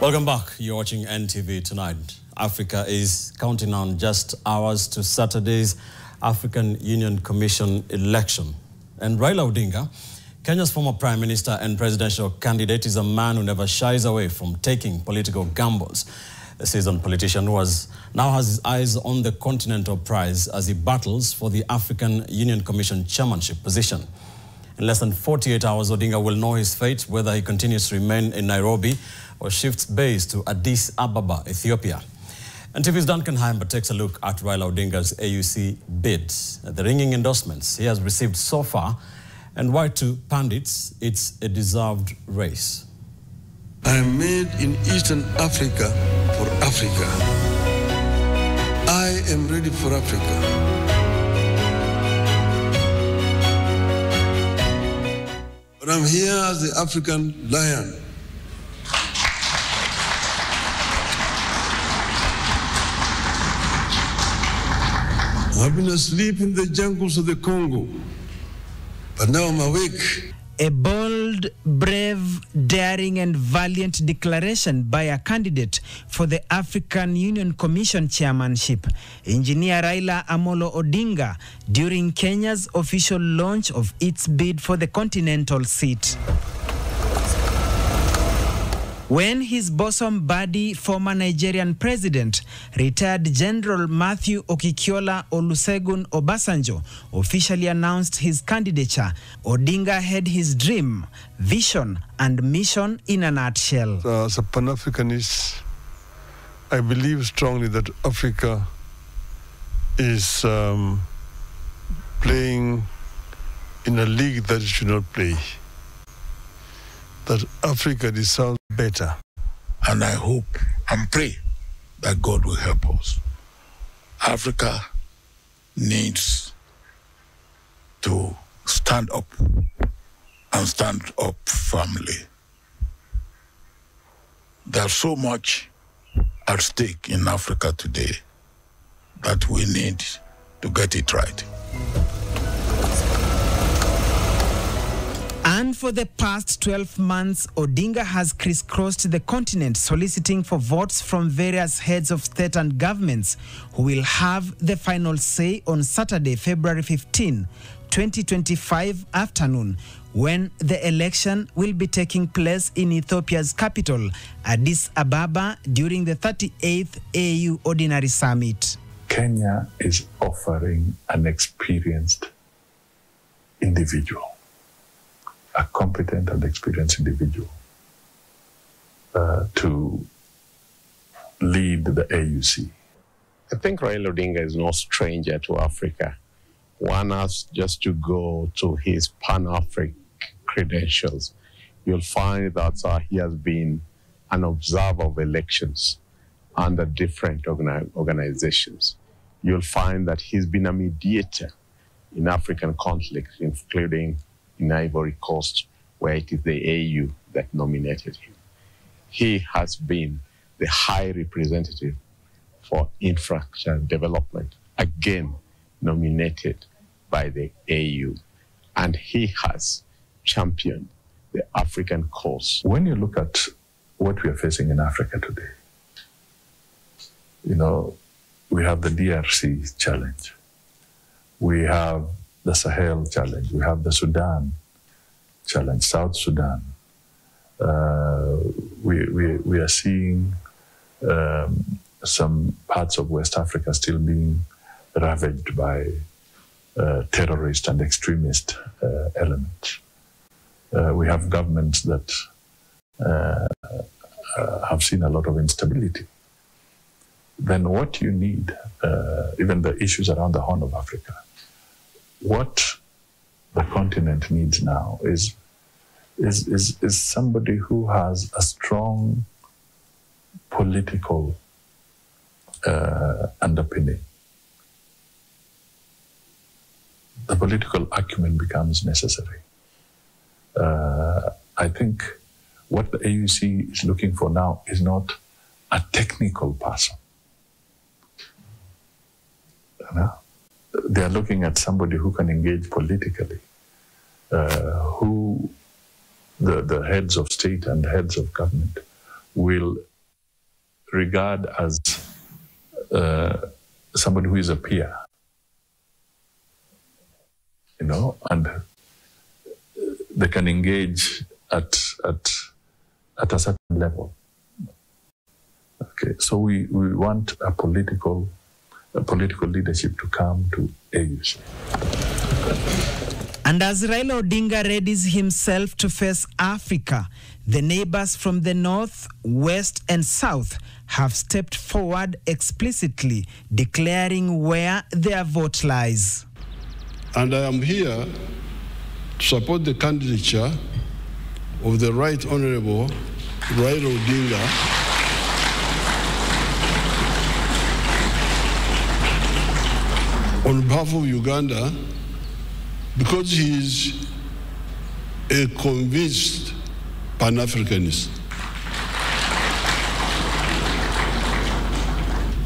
Welcome back. You're watching NTV Tonight. Africa is counting on just hours to Saturday's African Union Commission election. And Raila Odinga, Kenya's former Prime Minister and presidential candidate, is a man who never shies away from taking political gambles. A seasoned politician who now has his eyes on the Continental Prize as he battles for the African Union Commission Chairmanship position. In less than 48 hours, Odinga will know his fate, whether he continues to remain in Nairobi or shifts base to Addis Ababa, Ethiopia. And TV's Duncan Heimber takes a look at Raila Odinga's AUC bids, the ringing endorsements he has received so far, and why to pundits it's a deserved race. I am made in Eastern Africa for Africa. I am ready for Africa. But I'm here as the African lion. I've been asleep in the jungles of the Congo, but now I'm awake. A bold, brave, daring and valiant declaration by a candidate for the African Union Commission Chairmanship, Engineer Raila Amolo Odinga, during Kenya's official launch of its bid for the continental seat. When his bosom buddy, former Nigerian president, retired General Matthew Okikiola Olusegun Obasanjo, officially announced his candidature, Odinga had his dream, vision, and mission in a nutshell. As a Pan-Africanist, I believe strongly that Africa is playing in a league that it should not play. That Africa deserves better. And I hope and pray that God will help us. Africa needs to stand up and stand up firmly. There's so much at stake in Africa today that we need to get it right. And for the past 12 months, Odinga has crisscrossed the continent soliciting for votes from various heads of state and governments who will have the final say on Saturday, February 15, 2025 afternoon, when the election will be taking place in Ethiopia's capital, Addis Ababa, during the 38th AU Ordinary Summit. Kenya is offering an experienced individual, a competent and experienced individual to lead the AUC. I think Raila Odinga is no stranger to Africa. One has just to go to his Pan-African credentials. You'll find that he has been an observer of elections under different organizations. You'll find that he's been a mediator in African conflicts, including in Ivory Coast, where it is the AU that nominated him. He has been the High Representative for Infrastructure Development, again nominated by the AU, and he has championed the African cause. When you look at what we are facing in Africa today, you know, we have the DRC challenge. We have the Sahel challenge. We have the Sudan challenge, South Sudan. We are seeing some parts of West Africa still being ravaged by terrorist and extremist elements. We have governments that have seen a lot of instability. Then what you need, even the issues around the Horn of Africa, what the continent needs now is somebody who has a strong political underpinning. The political acumen becomes necessary. I think what the AUC is looking for now is not a technical person. You know? They are looking at somebody who can engage politically, who the heads of state and heads of government will regard as somebody who is a peer, you know, and they can engage at a certain level. Okay, so we want a political leadership to come to AUC. And as Raila Odinga readies himself to face Africa, the neighbors from the north, west and south have stepped forward explicitly declaring where their vote lies. And I am here to support the candidature of the Right Honorable Raila Odinga on behalf of Uganda, because he is a convinced Pan-Africanist.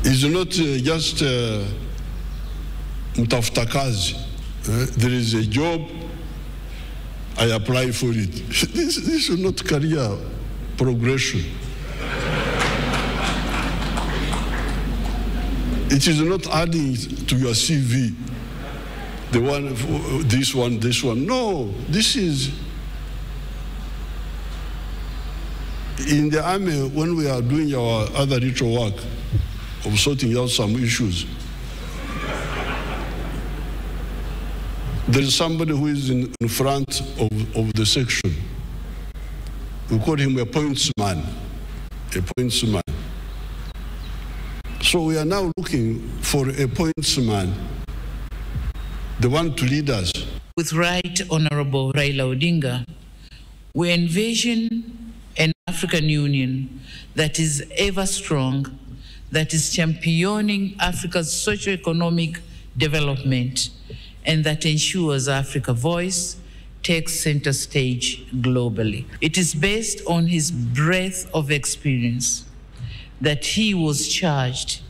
He's not just mtafuta kazi. There is a job, I apply for it. This is not career progression. It is not adding to your CV, the one, this one. No, this is, in the army, when we are doing our other ritual work of sorting out some issues, there is somebody who is in front of the section. We call him a pointsman, So we are now looking for a pointsman, the one to lead us. With Right Honorable Raila Odinga, we envision an African Union that is ever strong, that is championing Africa's socio-economic development, and that ensures Africa's voice takes center stage globally. It is based on his breadth of experience that he was charged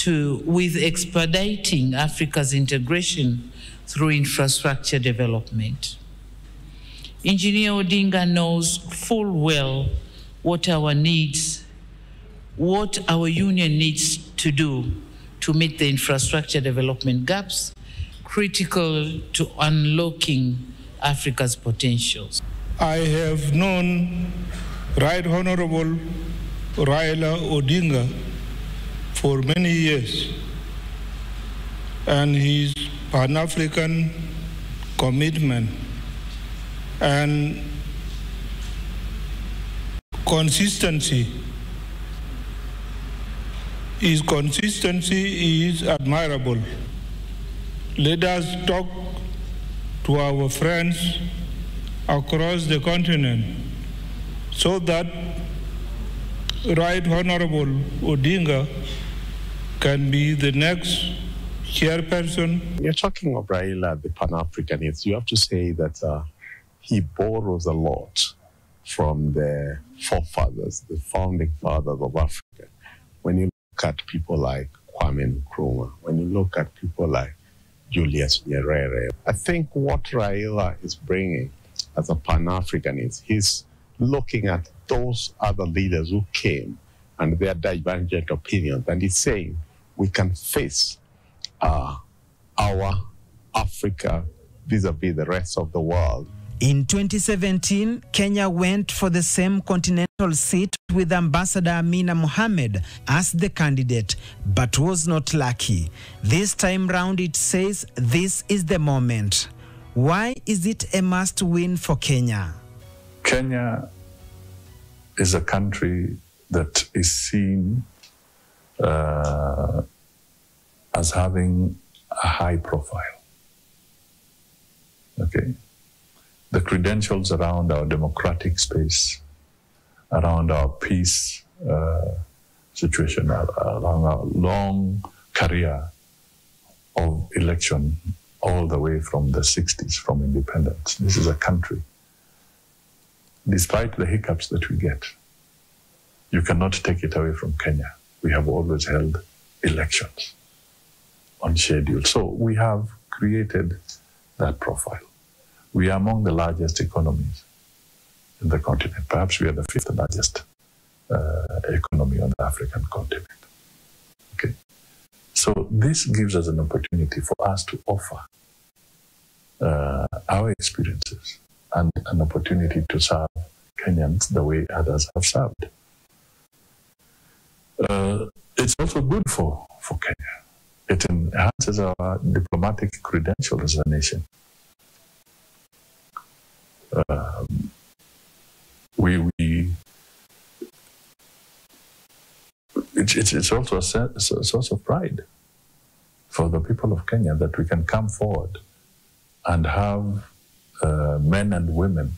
with expediting Africa's integration through infrastructure development. Engineer Odinga knows full well what our union needs to do to meet the infrastructure development gaps critical to unlocking Africa's potentials. I have known Right Honorable Raila Odinga for many years, and his Pan-African commitment and consistency. His consistency is admirable. Let us talk to our friends across the continent so that Right Honorable Odinga can be the next chairperson. You're talking of Raila, the Pan-Africanist. You have to say that he borrows a lot from the forefathers, the founding fathers of Africa. When you look at people like Kwame Nkrumah, when you look at people like Julius Nyerere, I think what Raila is bringing as a Pan-Africanist, he's looking at those other leaders who came and their divergent opinions, and he's saying we can face our Africa vis-a-vis the rest of the world. In 2017, Kenya went for the same continental seat with Ambassador Amina Mohamed as the candidate, but was not lucky. This time round, it says this is the moment. Why is it a must-win for Kenya? Kenya is a country that is seen as having a high profile. Okay? The credentials around our democratic space, around our peace situation, around our long career of election all the way from the 60s, from independence. This is a country, despite the hiccups that we get, you cannot take it away from Kenya. We have always held elections on schedule. So we have created that profile. We are among the largest economies in the continent. Perhaps we are the 5th largest economy on the African continent. Okay, so this gives us an opportunity for us to offer our experiences and an opportunity to serve Kenyans the way others have served. It's also good for Kenya. It enhances our diplomatic credentials as a nation. It's also a source of pride for the people of Kenya that we can come forward and have men and women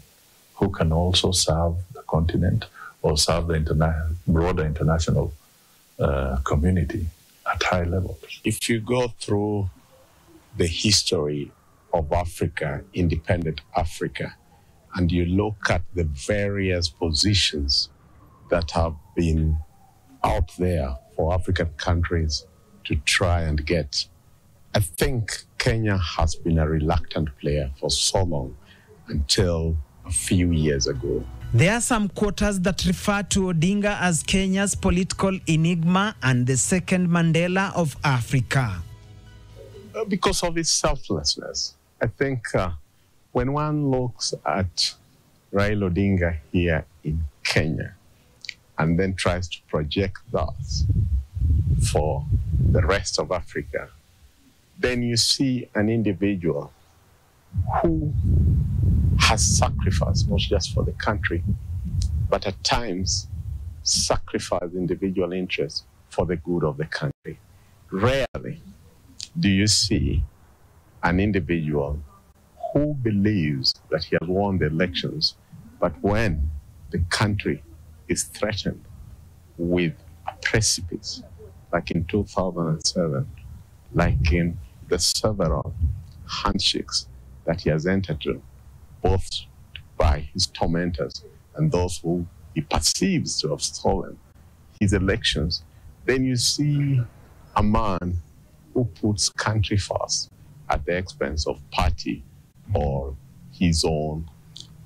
who can also serve the continent or serve the broader international community at high levels. If you go through the history of Africa, independent Africa, and you look at the various positions that have been out there for African countries to try and get, I think Kenya has been a reluctant player for so long until a few years ago. There are some quarters that refer to Odinga as Kenya's political enigma and the second Mandela of Africa. Because of his selflessness. I think when one looks at Raila Odinga here in Kenya and then tries to project that for the rest of Africa, then you see an individual who has sacrificed not just for the country, but at times sacrificed individual interests for the good of the country. Rarely do you see an individual who believes that he has won the elections, but when the country is threatened with a precipice, like in 2007, like in the several handshakes that he has entered into, both by his tormentors and those who he perceives to have stolen his elections, then you see a man who puts country first at the expense of party or his own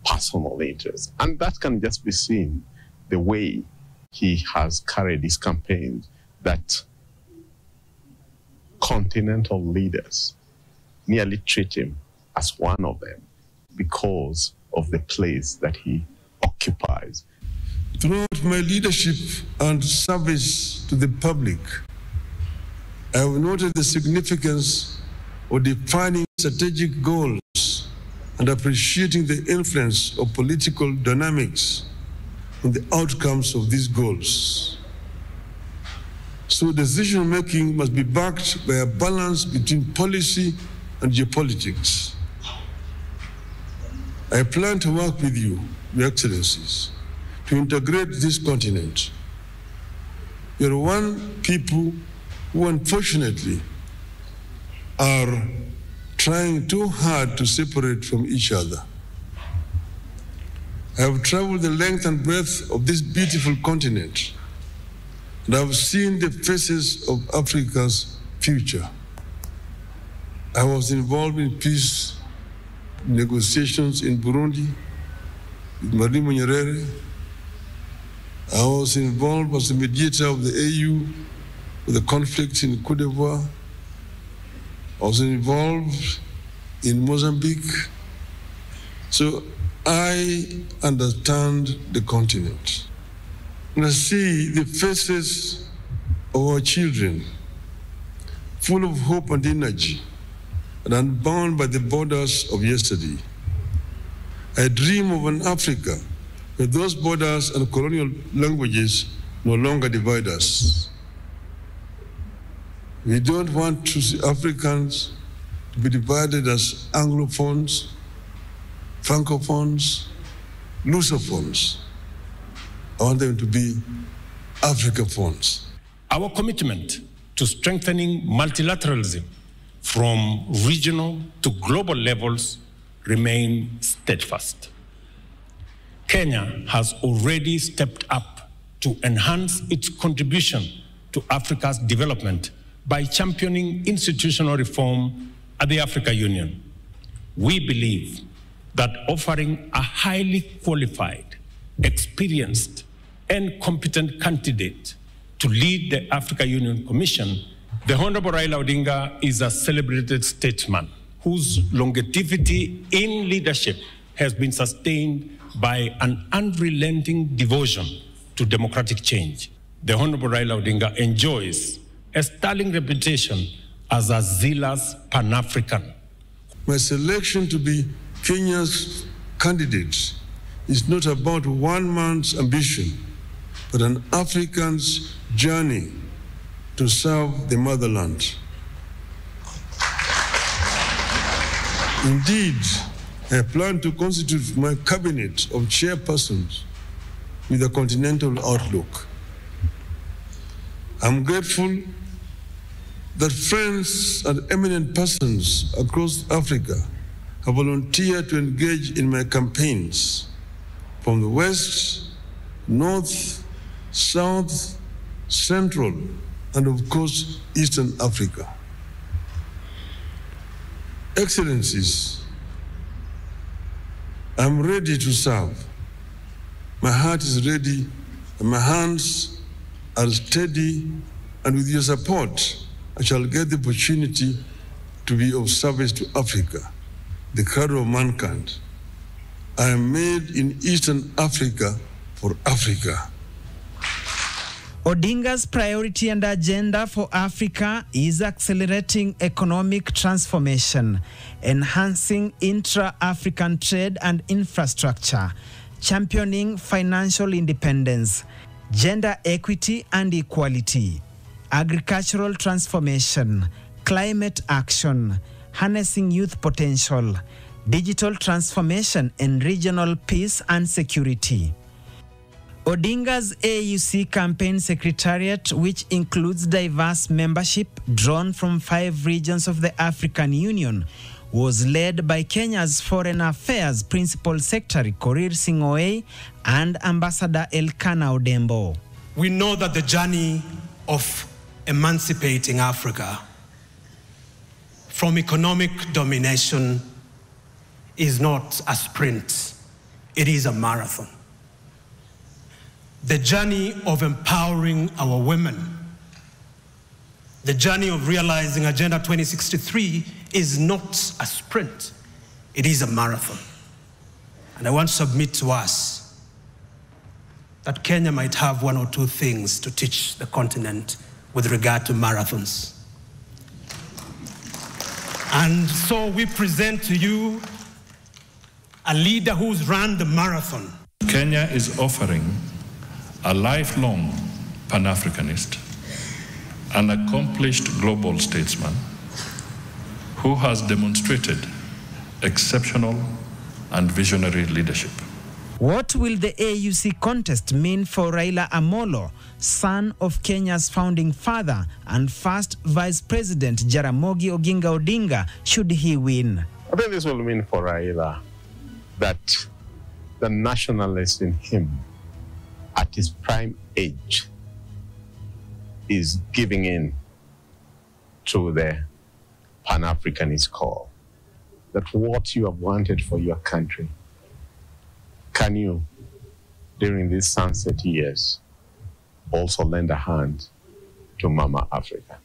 personal interests. And that can just be seen the way he has carried his campaigns, that continental leaders nearly treat him as one of them because of the place that he occupies. Throughout my leadership and service to the public, I have noted the significance of defining strategic goals and appreciating the influence of political dynamics on the outcomes of these goals. So decision-making must be backed by a balance between policy and geopolitics. I plan to work with you, Your Excellencies, to integrate this continent. You're one people who unfortunately are trying too hard to separate from each other. I have traveled the length and breadth of this beautiful continent, and I have seen the faces of Africa's future. I was involved in peace negotiations in Burundi with Mwalimu Nyerere. I was involved as a mediator of the AU with the conflict in Côte d'Ivoire. I was involved in Mozambique. So I understand the continent. And I see the faces of our children, full of hope and energy, and unbound by the borders of yesterday. I dream of an Africa where those borders and colonial languages no longer divide us. We don't want to see Africans to be divided as Anglophones, Francophones, Lusophones. I want them to be Africophones. Our commitment to strengthening multilateralism from regional to global levels remain steadfast. Kenya has already stepped up to enhance its contribution to Africa's development by championing institutional reform at the African Union. We believe that offering a highly qualified, experienced, and competent candidate to lead the African Union Commission, the Honorable Raila Odinga is a celebrated statesman whose longevity in leadership has been sustained by an unrelenting devotion to democratic change. The Honorable Raila Odinga enjoys a sterling reputation as a zealous Pan-African. My selection to be Kenya's candidate is not about one man's ambition, but an African's journey to serve the motherland. Indeed, I plan to constitute my cabinet of chairpersons with a continental outlook. I'm grateful that friends and eminent persons across Africa have volunteered to engage in my campaigns from the West, North, South, Central, and of course, Eastern Africa. Excellencies, I'm ready to serve. My heart is ready, and my hands are steady, and with your support, I shall get the opportunity to be of service to Africa, the cradle of mankind. I am made in Eastern Africa for Africa. Odinga's priority and agenda for Africa is accelerating economic transformation, enhancing intra-African trade and infrastructure, championing financial independence, gender equity and equality, agricultural transformation, climate action, harnessing youth potential, digital transformation, and regional peace and security. Odinga's AUC campaign secretariat, which includes diverse membership drawn from 5 regions of the African Union, was led by Kenya's Foreign Affairs Principal Secretary Korir Sing'oei and Ambassador Elkanah Odembo. We know that the journey of emancipating Africa from economic domination is not a sprint, it is a marathon. The journey of empowering our women, the journey of realizing Agenda 2063 is not a sprint, it is a marathon. And I want to submit to us that Kenya might have 1 or 2 things to teach the continent with regard to marathons. And so we present to you a leader who's run the marathon. Kenya is offering a lifelong Pan-Africanist, an accomplished global statesman who has demonstrated exceptional and visionary leadership. What will the AUC contest mean for Raila Amolo, son of Kenya's founding father and first Vice President Jaramogi Oginga Odinga, should he win? I think this will mean for Raila that the nationalist in him at his prime age is giving in to the Pan-Africanist call. That what you have wanted for your country, can you, during these sunset years, also lend a hand to Mama Africa?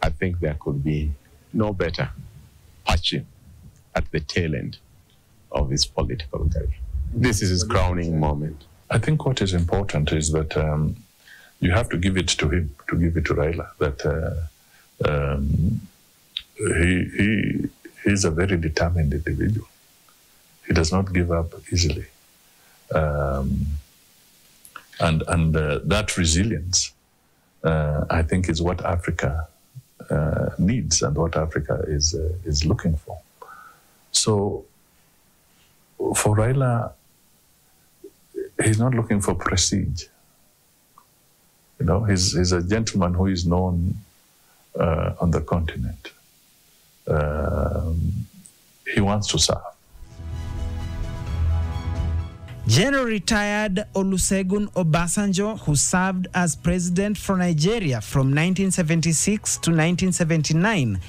I think there could be no better patching at the tail end of his political career. This is his crowning moment. I think what is important is that you have to give it to him, to give it to Raila, that he's a very determined individual. He does not give up easily. And that resilience, I think, is what Africa needs and what Africa is looking for. So for Raila, he's not looking for prestige. You know, he's a gentleman who is known on the continent. He wants to serve. General retired Olusegun Obasanjo, who served as president for Nigeria from 1976 to 1979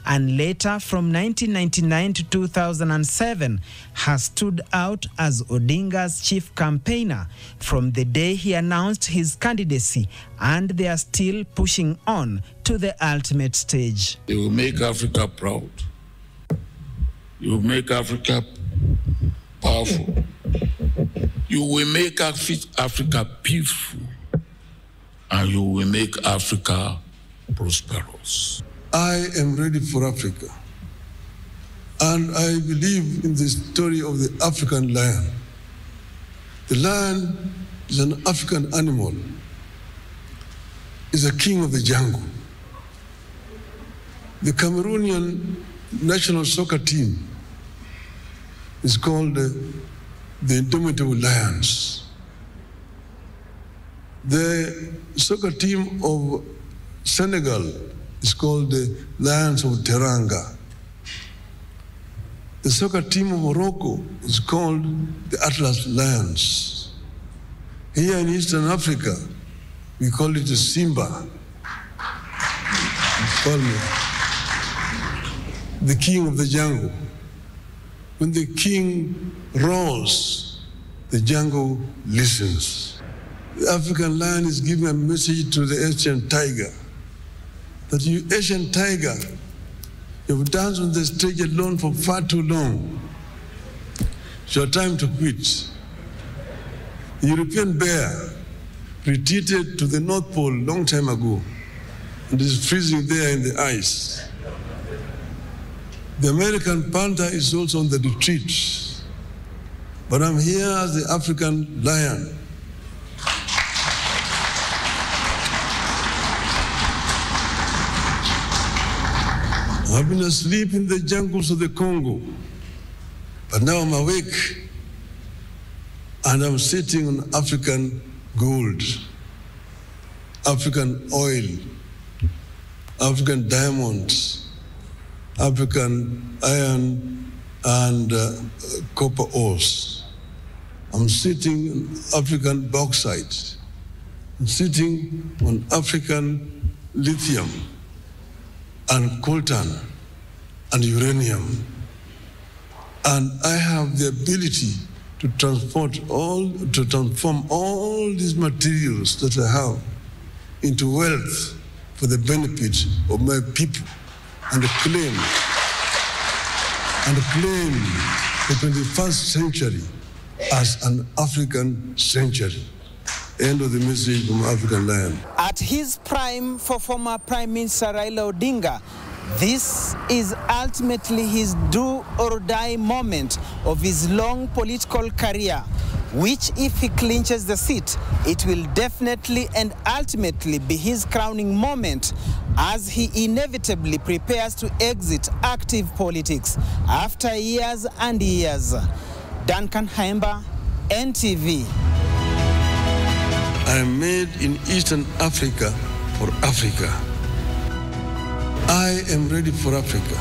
and later from 1999 to 2007, has stood out as Odinga's chief campaigner from the day he announced his candidacy, and they are still pushing on to the ultimate stage. They will make Africa proud. You will make Africa powerful. You will make Africa peaceful, and you will make Africa prosperous. I am ready for Africa, and I believe in the story of the African lion. The lion is an African animal. It's a king of the jungle. The Cameroonian national soccer team is called the Indomitable Lions. The soccer team of Senegal is called the Lions of Teranga. The soccer team of Morocco is called the Atlas Lions. Here in Eastern Africa, we call it the Simba. Call me the king of the jungle. When the king roars, the jungle listens. The African lion is giving a message to the Asian tiger that you Asian tiger, you've danced on the stage alone for far too long. It's your time to quit. The European bear retreated to the North Pole a long time ago and is freezing there in the ice. The American panther is also on the retreat, but I'm here as the African lion. I've been asleep in the jungles of the Congo, but now I'm awake and I'm sitting on African gold, African oil, African diamonds, African iron and copper ores. I'm sitting on African bauxite. I'm sitting on African lithium and coltan and uranium. And I have the ability to transform all these materials that I have into wealth for the benefit of my people, and claim the 21st century as an African century. End of the message from African Lion. At his prime for former Prime Minister Raila Odinga, this is ultimately his do or die moment of his long political career, which, if he clinches the seat, it will definitely and ultimately be his crowning moment as he inevitably prepares to exit active politics after years and years. Duncan Haemba, NTV. I am made in Eastern Africa for Africa. I am ready for Africa.